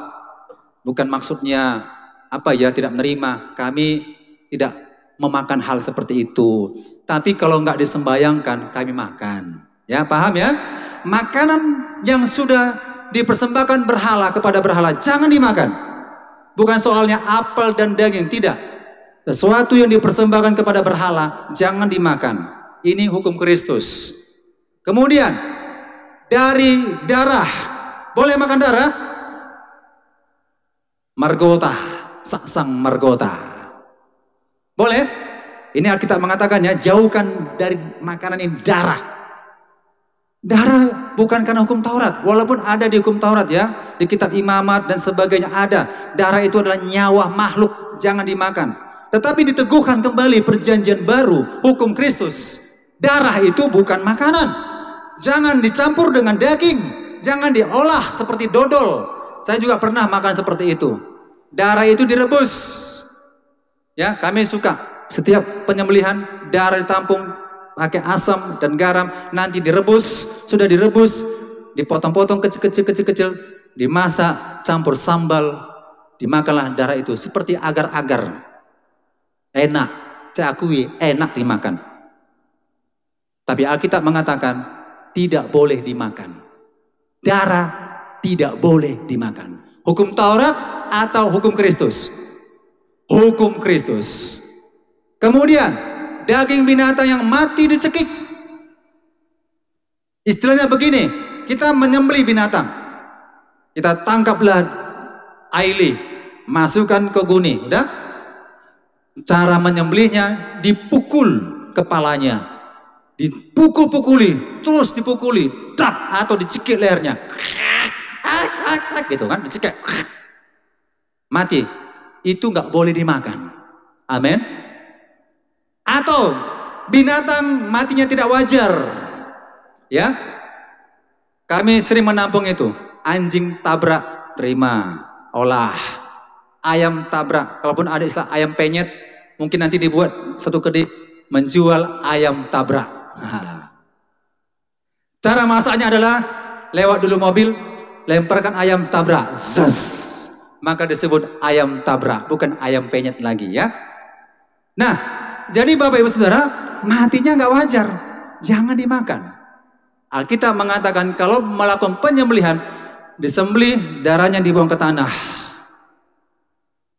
bukan maksudnya apa ya tidak menerima. Kami tidak memakan hal seperti itu. Tapi kalau nggak disembayangkan, kami makan. Ya, paham ya? Makanan yang sudah dipersembahkan berhala kepada berhala jangan dimakan. Bukan soalnya apel dan daging, tidak. Sesuatu yang dipersembahkan kepada berhala, jangan dimakan. Ini hukum Kristus. Kemudian, dari darah. Boleh makan darah? Margota, saksang margota. Boleh? Ini Alkitab mengatakannya, jauhkan dari makanan ini darah. Darah bukan karena hukum Taurat, walaupun ada di hukum Taurat ya, di kitab Imamat dan sebagainya ada. Darah itu adalah nyawa makhluk, jangan dimakan. Tetapi diteguhkan kembali perjanjian baru, hukum Kristus. Darah itu bukan makanan. Jangan dicampur dengan daging, jangan diolah seperti dodol. Saya juga pernah makan seperti itu. Darah itu direbus. Ya, kami suka setiap penyembelihan darah ditampung pakai asam dan garam, nanti direbus, sudah direbus, dipotong-potong kecil-kecil, dimasak, campur sambal, dimakanlah darah itu seperti agar-agar. Enak, saya akui enak dimakan. Tapi Alkitab mengatakan tidak boleh dimakan. Darah tidak boleh dimakan. Hukum Taurat atau hukum Kristus? Hukum Kristus. Kemudian daging binatang yang mati dicekik. Istilahnya begini, kita menyembelih binatang. Kita tangkaplah Aili, masukkan ke guni, udah? Cara menyembelihnya dipukul kepalanya, dipukul-pukuli, terus dipukuli, dap, atau dicekik lehernya, gitu kan, dicekik, mati. Itu nggak boleh dimakan. Amin. Atau binatang matinya tidak wajar, ya. Kami sering menampung itu. Anjing tabrak, terima, olah. Ayam tabrak, kalaupun ada istilah ayam penyet, mungkin nanti dibuat satu kedai menjual ayam tabrak. Nah. Cara masaknya adalah lewat dulu mobil, lemparkan ayam tabrak, zaz. Maka disebut ayam tabrak, bukan ayam penyet lagi, ya. Nah, jadi Bapak Ibu Saudara, matinya nggak wajar, jangan dimakan. Alkitab mengatakan kalau melakukan penyembelihan, disembelih, darahnya dibuang ke tanah.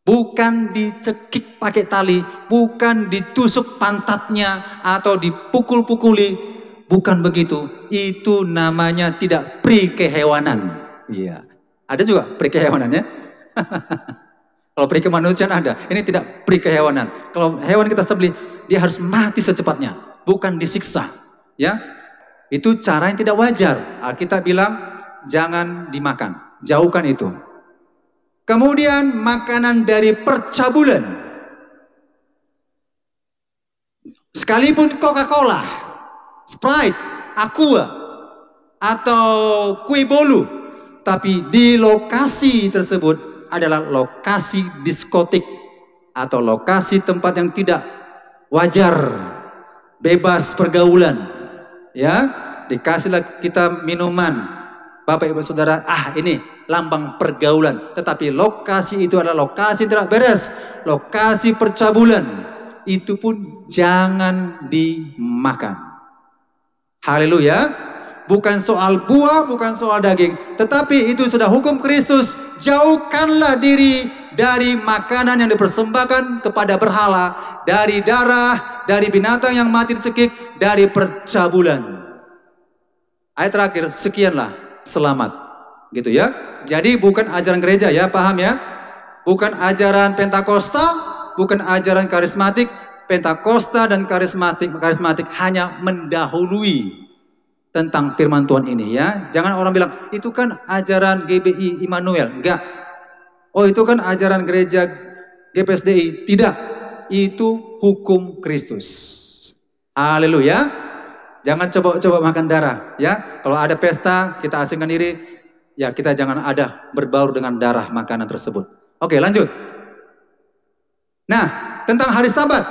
Bukan dicekik pakai tali, bukan ditusuk pantatnya atau dipukul-pukuli, bukan begitu. Itu namanya tidak pri kehewanan. Iya. Ada juga pri kehewanan, ya. Kalau pri kemanusiaan ada, ini tidak pri kehewanan. Kalau hewan kita sembelih, dia harus mati secepatnya, bukan disiksa, ya. Itu cara yang tidak wajar. Alkitab bilang jangan dimakan, jauhkan itu. Kemudian makanan dari percabulan, sekalipun Coca-Cola, Sprite, Aqua, atau kue bolu, tapi di lokasi tersebut adalah lokasi diskotik atau lokasi tempat yang tidak wajar, bebas pergaulan, ya. Dikasihlah kita minuman, Bapak Ibu Saudara, ini lambang pergaulan, tetapi lokasi itu adalah lokasi tidak beres, lokasi percabulan, itu pun jangan dimakan. Haleluya. Bukan soal buah, bukan soal daging, tetapi itu sudah hukum Kristus. Jauhkanlah diri dari makanan yang dipersembahkan kepada berhala, dari darah, dari binatang yang mati dicekik, dari percabulan. Ayat terakhir, sekianlah, selamat, gitu ya. Jadi bukan ajaran gereja, ya, paham ya? Bukan ajaran Pentakosta, bukan ajaran karismatik. Pentakosta dan karismatik hanya mendahului tentang firman Tuhan ini, ya. Jangan orang bilang itu kan ajaran GBI Immanuel, enggak. Oh, itu kan ajaran gereja GPSDI, tidak. Itu hukum Kristus. Haleluya. Jangan coba-coba makan darah, ya. Kalau ada pesta, kita asingkan diri, ya, kita jangan ada berbaur dengan darah makanan tersebut. Oke, lanjut. Nah, tentang hari Sabat.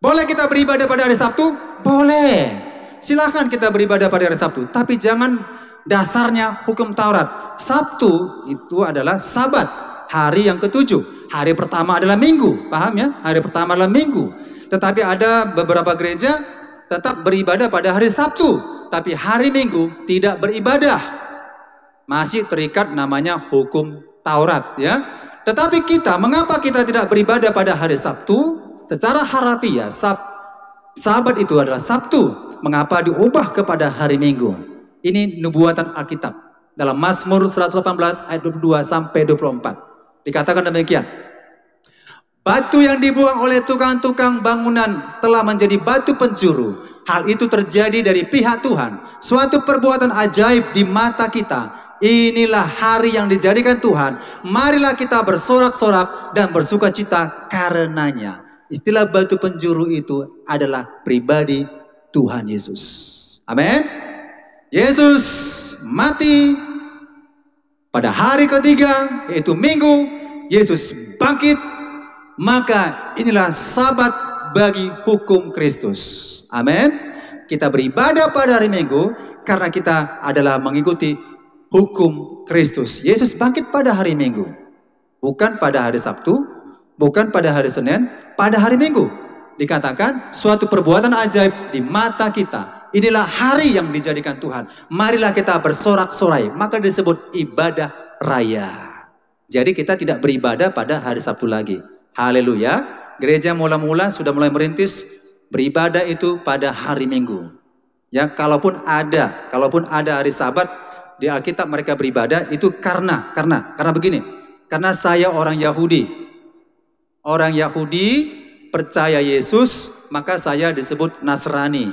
Boleh kita beribadah pada hari Sabtu? Boleh. Silahkan kita beribadah pada hari Sabtu, tapi jangan dasarnya hukum Taurat. Sabtu itu adalah Sabat, hari yang ke-7. Hari pertama adalah Minggu, paham ya? Hari pertama adalah Minggu. Tetapi ada beberapa gereja tetap beribadah pada hari Sabtu, tapi hari Minggu tidak beribadah. Masih terikat namanya hukum Taurat, ya. Tetapi kita, mengapa kita tidak beribadah pada hari Sabtu? Secara harafiah, Sabat itu adalah Sabtu. Mengapa diubah kepada hari Minggu? Ini nubuatan Alkitab. Dalam Mazmur 118 ayat 22 sampai 24. Dikatakan demikian. Batu yang dibuang oleh tukang-tukang bangunan telah menjadi batu pencuru. Hal itu terjadi dari pihak Tuhan. Suatu perbuatan ajaib di mata kita. Inilah hari yang dijadikan Tuhan. Marilah kita bersorak-sorak dan bersuka cita karenanya. Istilah batu penjuru itu adalah pribadi Tuhan Yesus. Amin. Yesus mati pada hari ketiga, yaitu Minggu. Yesus bangkit. Maka inilah Sabat bagi hukum Kristus. Amin. Kita beribadah pada hari Minggu karena kita adalah mengikuti hukum Kristus. Yesus bangkit pada hari Minggu, bukan pada hari Sabtu, bukan pada hari Senin, pada hari Minggu. Dikatakan suatu perbuatan ajaib di mata kita. Inilah hari yang dijadikan Tuhan. Marilah kita bersorak-sorai. Maka disebut ibadah raya. Jadi kita tidak beribadah pada hari Sabtu lagi. Haleluya. Gereja mula-mula sudah mulai merintis beribadah itu pada hari Minggu. Ya, kalaupun ada hari Sabat, di Alkitab mereka beribadah itu karena begini. Karena saya orang Yahudi. Orang Yahudi percaya Yesus, maka saya disebut Nasrani.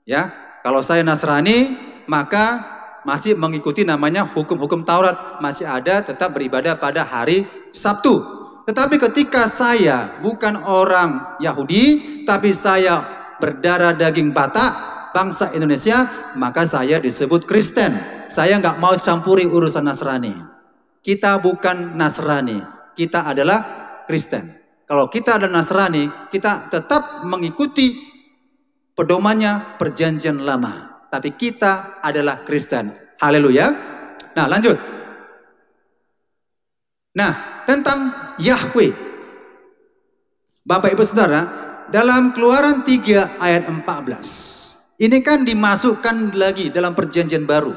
Ya, kalau saya Nasrani, maka masih mengikuti namanya hukum-hukum Taurat, masih ada tetap beribadah pada hari Sabtu. Tetapi ketika saya bukan orang Yahudi, tapi saya berdarah daging Batak, bangsa Indonesia, maka saya disebut Kristen. Saya nggak mau campuri urusan Nasrani. Kita bukan Nasrani, kita adalah Kristen. Kalau kita adalah Nasrani, kita tetap mengikuti pedomannya perjanjian lama. Tapi kita adalah Kristen. Haleluya. Nah, lanjut. Nah, tentang Yahweh. Bapak Ibu Saudara, dalam Keluaran 3 ayat 14. Ini kan dimasukkan lagi dalam perjanjian baru.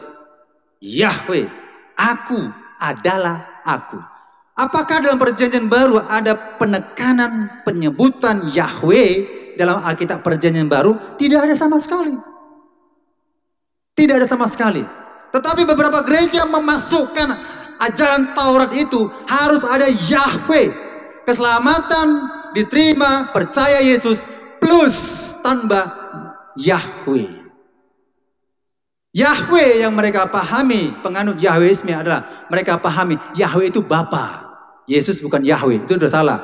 Yahweh, aku adalah aku. Apakah dalam perjanjian baru ada penekanan penyebutan Yahweh dalam Alkitab perjanjian baru? Tidak ada sama sekali. Tidak ada sama sekali. Tetapi beberapa gereja memasukkan ajaran Taurat itu harus ada Yahweh. Keselamatan diterima, percaya Yesus, plus tambah Yahweh. Yahweh yang mereka pahami, penganut Yahweisme adalah mereka pahami Yahweh itu Bapa. Yesus bukan Yahweh, itu sudah salah.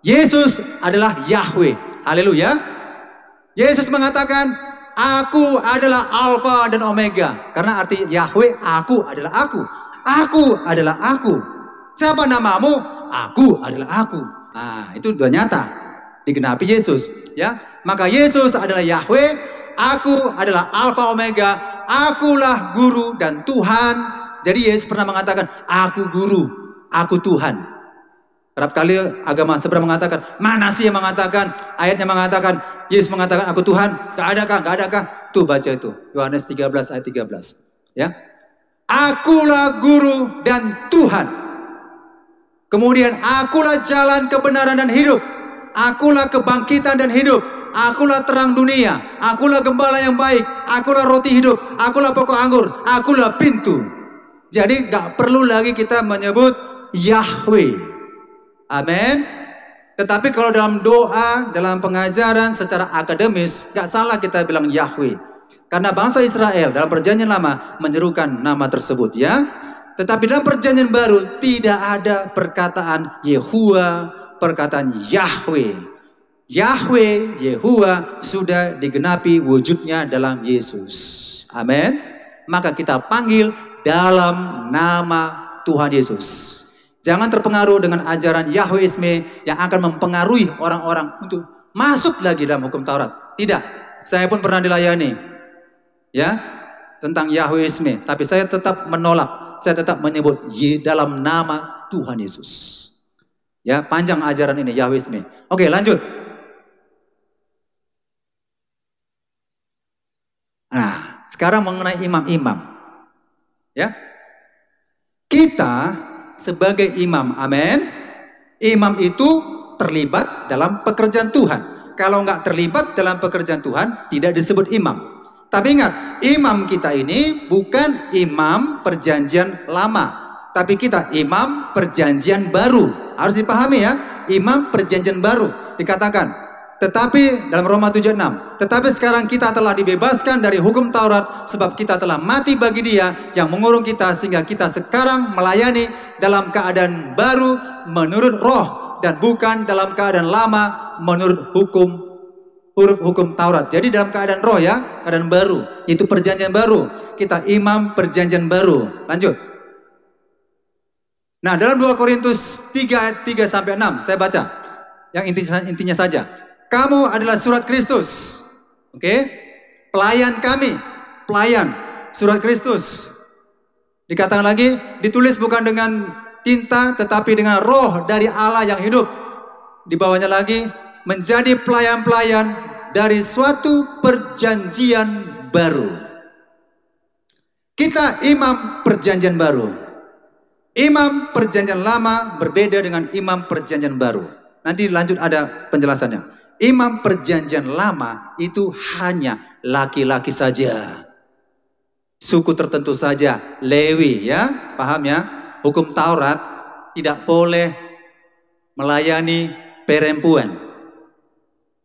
Yesus adalah Yahweh. Haleluya. Yesus mengatakan, aku adalah Alfa dan Omega. Karena arti Yahweh, aku adalah aku. Aku adalah aku. Siapa namamu? Aku adalah aku. Nah, itu sudah nyata. Digenapi Yesus. Ya, maka Yesus adalah Yahweh. Aku adalah Alfa Omega. Akulah guru dan Tuhan. Jadi Yesus pernah mengatakan, aku guru, aku Tuhan. Kerap kali agama seberang mengatakan, mana sih yang mengatakan, ayatnya mengatakan, Yesus mengatakan aku Tuhan. Gak adakah, gak adakah? Tuh baca itu, Yohanes 13 ayat 13. Ya, akulah guru dan Tuhan. Kemudian akulah jalan kebenaran dan hidup. Akulah kebangkitan dan hidup. Akulah terang dunia. Akulah gembala yang baik. Akulah roti hidup. Akulah pokok anggur. Akulah pintu. Jadi gak perlu lagi kita menyebut Yahweh. Amin. Tetapi kalau dalam doa, dalam pengajaran secara akademis, gak salah kita bilang Yahweh. Karena bangsa Israel dalam perjanjian lama menyerukan nama tersebut, ya. Tetapi dalam perjanjian baru tidak ada perkataan Yehuwa, perkataan Yahweh. Yahweh, Yehuwa sudah digenapi wujudnya dalam Yesus. Amin. Maka kita panggil dalam nama Tuhan Yesus. Jangan terpengaruh dengan ajaran Yahweisme yang akan mempengaruhi orang-orang untuk masuk lagi dalam hukum Taurat. Tidak. Saya pun pernah dilayani. Ya, tentang Yahweisme. Tapi saya tetap menolak. Saya tetap menyebut dalam nama Tuhan Yesus. Ya, panjang ajaran ini Yahweisme. Oke, lanjut. Nah, sekarang mengenai imam-imam. Ya. Kita sebagai imam, amin. Imam itu terlibat dalam pekerjaan Tuhan. Kalau nggak terlibat dalam pekerjaan Tuhan, tidak disebut imam. Tapi ingat, imam kita ini bukan imam perjanjian lama. Tapi kita imam perjanjian baru. Harus dipahami ya, imam perjanjian baru. Dikatakan, tetapi dalam Roma 7:6, tetapi sekarang kita telah dibebaskan dari hukum Taurat sebab kita telah mati bagi Dia yang mengurung kita sehingga kita sekarang melayani dalam keadaan baru menurut roh dan bukan dalam keadaan lama menurut huruf hukum Taurat. Jadi dalam keadaan roh ya, keadaan baru. Itu perjanjian baru. Kita imam perjanjian baru. Lanjut. Nah, dalam 2 Korintus 3 ayat 3 sampai 6 saya baca. Yang intinya saja. Kamu adalah surat Kristus. Oke? Pelayan kami, pelayan surat Kristus. Dikatakan lagi, ditulis bukan dengan tinta tetapi dengan roh dari Allah yang hidup. Di bawahnya lagi, menjadi pelayan-pelayan dari suatu perjanjian baru. Kita imam perjanjian baru. Imam perjanjian lama berbeda dengan imam perjanjian baru. Nanti lanjut ada penjelasannya. Imam perjanjian lama itu hanya laki-laki saja. suku tertentu saja, Lewi ya, paham ya? Hukum Taurat tidak boleh melayani perempuan.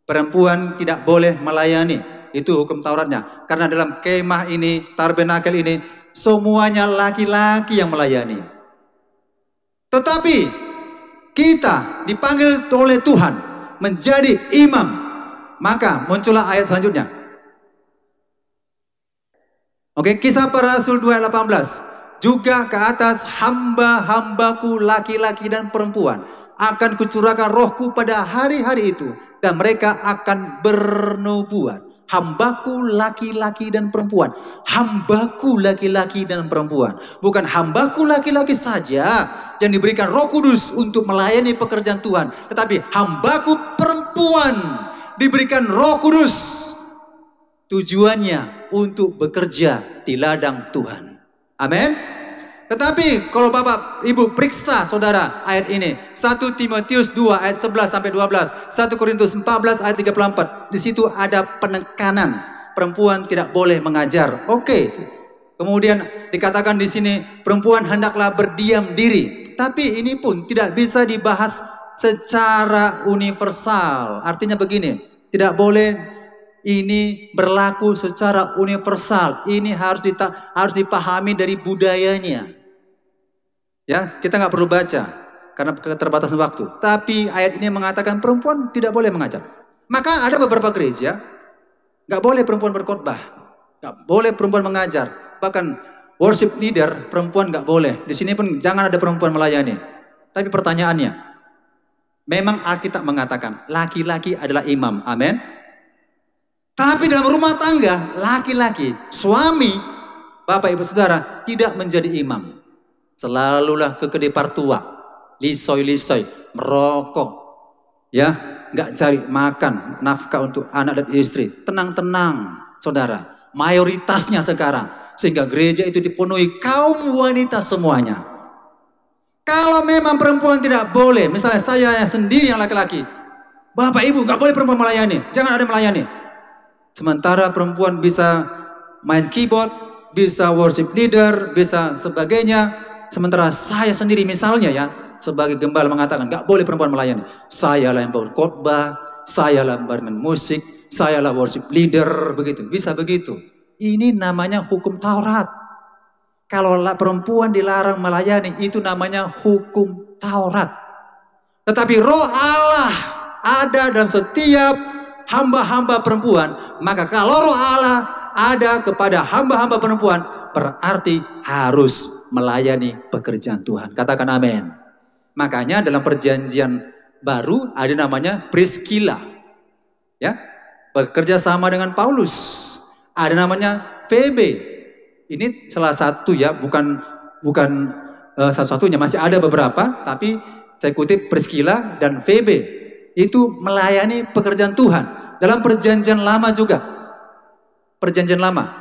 Perempuan tidak boleh melayani, itu hukum Tauratnya. Karena dalam kemah ini, tabernakel ini, semuanya laki-laki yang melayani. Tetapi kita dipanggil oleh Tuhan menjadi imam. Maka muncullah ayat selanjutnya. Oke, Kisah Para Rasul 2 ayat 18. Juga ke atas hamba-hambaku laki-laki dan perempuan akan kucurahkan rohku pada hari-hari itu, dan mereka akan bernubuat. Hambaku laki-laki dan perempuan. Hambaku laki-laki dan perempuan. Bukan hambaku laki-laki saja yang diberikan Roh Kudus untuk melayani pekerjaan Tuhan, tetapi hambaku perempuan diberikan Roh Kudus. Tujuannya untuk bekerja di ladang Tuhan. Amin. Tetapi kalau Bapak Ibu periksa saudara ayat ini, 1 Timotius 2 ayat 11 sampai 12, 1 Korintus 14 ayat 34, di situ ada penekanan perempuan tidak boleh mengajar. Oke. Kemudian dikatakan di sini perempuan hendaklah berdiam diri. Tapi ini pun tidak bisa dibahas secara universal. Artinya begini, tidak boleh ini berlaku secara universal. Ini harus dipahami dari budayanya. Ya, kita nggak perlu baca karena keterbatasan waktu. Tapi ayat ini mengatakan perempuan tidak boleh mengajar. Maka ada beberapa gereja nggak boleh perempuan berkhotbah, nggak boleh perempuan mengajar. Bahkan worship leader perempuan nggak boleh. Di sini pun jangan ada perempuan melayani. Tapi pertanyaannya, memang Alkitab mengatakan laki-laki adalah imam. Amin. Tapi dalam rumah tangga laki-laki, suami, bapak ibu saudara tidak menjadi imam. Selalulah kekede partua, lisoy-lisoy, merokok, ya, nggak cari makan, nafkah untuk anak dan istri. Tenang-tenang, saudara. Mayoritasnya sekarang, sehingga gereja itu dipenuhi kaum wanita semuanya. Kalau memang perempuan tidak boleh, misalnya saya sendiri yang laki-laki, bapak ibu nggak boleh perempuan melayani, jangan ada melayani. Sementara perempuan bisa main keyboard, bisa worship leader, bisa sebagainya. Sementara saya sendiri misalnya ya, sebagai gembala mengatakan nggak boleh perempuan melayani. Sayalah yang berkhotbah, sayalah bermain musik, sayalah worship leader, begitu. Bisa begitu. Ini namanya hukum Taurat. Kalau perempuan dilarang melayani, itu namanya hukum Taurat. Tetapi Roh Allah ada dalam setiap hamba-hamba perempuan. Maka kalau Roh Allah ada kepada hamba-hamba perempuan, berarti harus melayani pekerjaan Tuhan. Katakan amin. Makanya dalam perjanjian baru ada namanya Priscilla. Ya, bekerja sama dengan Paulus. Ada namanya Phoebe. Ini salah satu ya, bukan satu-satunya, masih ada beberapa, tapi saya kutip Priscilla dan Phoebe. Itu melayani pekerjaan Tuhan. Dalam perjanjian lama juga. Perjanjian lama.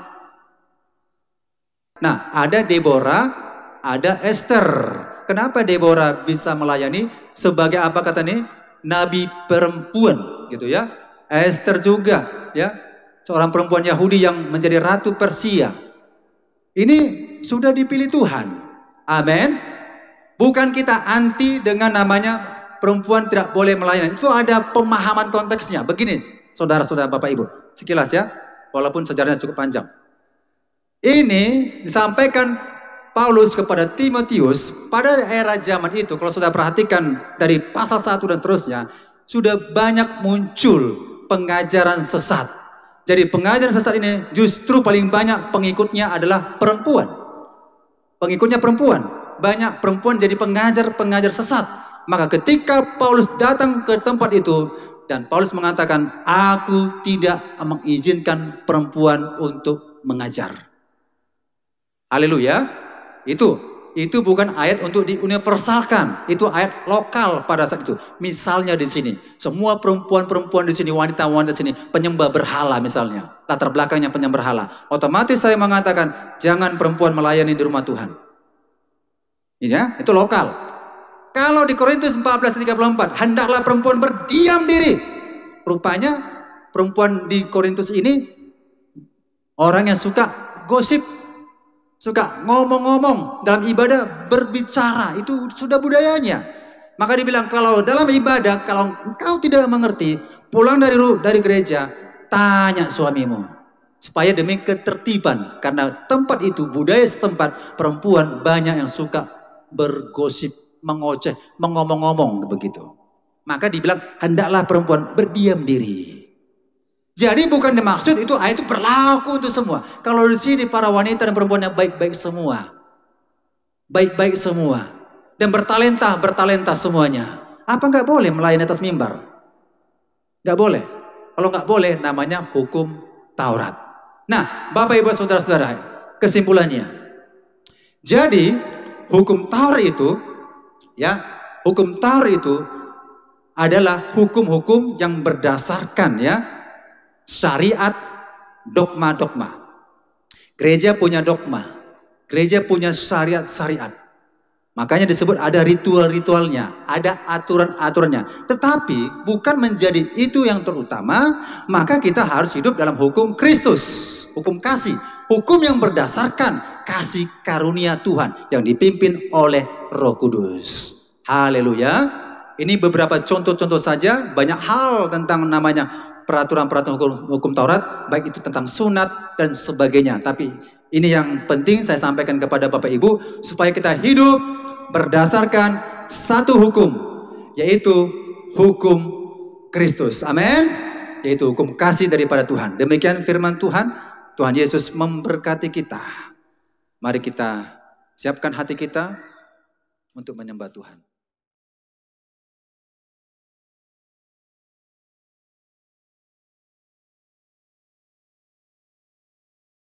Nah, ada Deborah, ada Esther. Kenapa Deborah bisa melayani? Sebagai apa kata ini? Nabi perempuan, gitu ya. Esther juga, ya, seorang perempuan Yahudi yang menjadi ratu Persia. Ini sudah dipilih Tuhan. Amin. Bukan kita anti dengan namanya perempuan tidak boleh melayani. Itu ada pemahaman konteksnya. Begini, saudara-saudara, Bapak Ibu, sekilas ya, walaupun sejarahnya cukup panjang. Ini disampaikan Paulus kepada Timotius pada era zaman itu. Kalau sudah perhatikan dari pasal 1 dan seterusnya, sudah banyak muncul pengajaran sesat. Jadi pengajaran sesat ini justru paling banyak pengikutnya adalah perempuan. Pengikutnya perempuan. Banyak perempuan jadi pengajar sesat. Maka ketika Paulus datang ke tempat itu, dan Paulus mengatakan, aku tidak mengizinkan perempuan untuk mengajar. Haleluya. Itu bukan ayat untuk diuniversalkan. Itu ayat lokal pada saat itu. Misalnya di sini, semua perempuan-perempuan di sini, wanita-wanita di sini penyembah berhala misalnya. Latar belakangnya penyembah berhala. Otomatis saya mengatakan jangan perempuan melayani di rumah Tuhan. Ini ya, itu lokal. Kalau di Korintus 14:34, hendaklah perempuan berdiam diri. Rupanya perempuan di Korintus ini orang yang suka gosip. Suka ngomong-ngomong dalam ibadah, berbicara, itu sudah budayanya. Maka dibilang kalau dalam ibadah, kalau engkau tidak mengerti, pulang dari gereja, tanya suamimu. Supaya demi ketertiban. Karena tempat itu, budaya setempat, perempuan banyak yang suka bergosip, mengoceh, mengomong-ngomong begitu. Maka dibilang, hendaklah perempuan berdiam diri. Jadi bukan dimaksud itu ayat itu berlaku untuk semua. Kalau di sini para wanita dan perempuan yang baik-baik semua. Baik-baik semua. Dan bertalenta semuanya. Apa nggak boleh melayani atas mimbar? Nggak boleh. Kalau nggak boleh namanya hukum Taurat. Nah, Bapak Ibu Saudara-saudara, kesimpulannya. Jadi hukum Taurat itu, ya, hukum Taurat itu adalah hukum-hukum yang berdasarkan ya syariat, dogma-dogma. Gereja punya dogma, gereja punya syariat-syariat. Makanya disebut ada ritual-ritualnya, ada aturan-aturannya. Tetapi bukan menjadi itu yang terutama, maka kita harus hidup dalam hukum Kristus, hukum kasih, hukum yang berdasarkan kasih karunia Tuhan yang dipimpin oleh Roh Kudus. Haleluya. Ini beberapa contoh-contoh saja, banyak hal tentang namanya peraturan-peraturan hukum Taurat, baik itu tentang sunat dan sebagainya. Tapi ini yang penting saya sampaikan kepada Bapak Ibu, supaya kita hidup berdasarkan satu hukum, yaitu hukum Kristus. Amin. Yaitu hukum kasih daripada Tuhan. Demikian firman Tuhan. Tuhan Yesus memberkati kita. Mari kita siapkan hati kita untuk menyembah Tuhan.